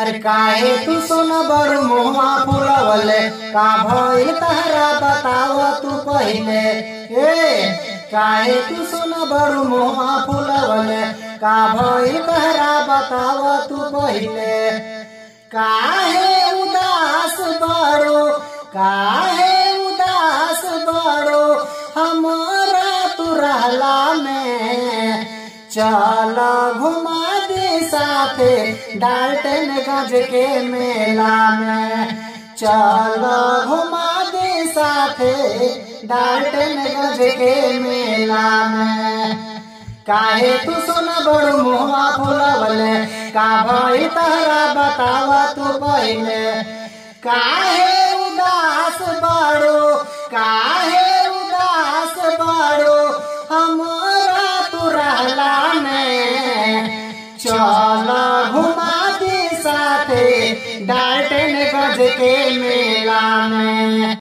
अरे काहे तू सोना बड़ मुहा फुलवले का भइल तहरा बताव तू पहिले। काहे तू सोना बड़ मुहा फुलवले का भइल तहरा बताव तू पहिले। काहे उदास बड़ो काहे उदास बड़ो हमारा तू रहला में। चल घुमा दे साथे डाल्टनगंज के मेला में। चल घुमा दे साथे डाल्टनगंज के मेला में। काहे तू सोना बड़ मुहा फुलवले का भइल तहरा बताव तू पहिले। काहे उदास बड़ो काहे उदास बड़ो हमारा तू रहला में। चल घुमा दे साथे डाल्टनगंज के मेला में।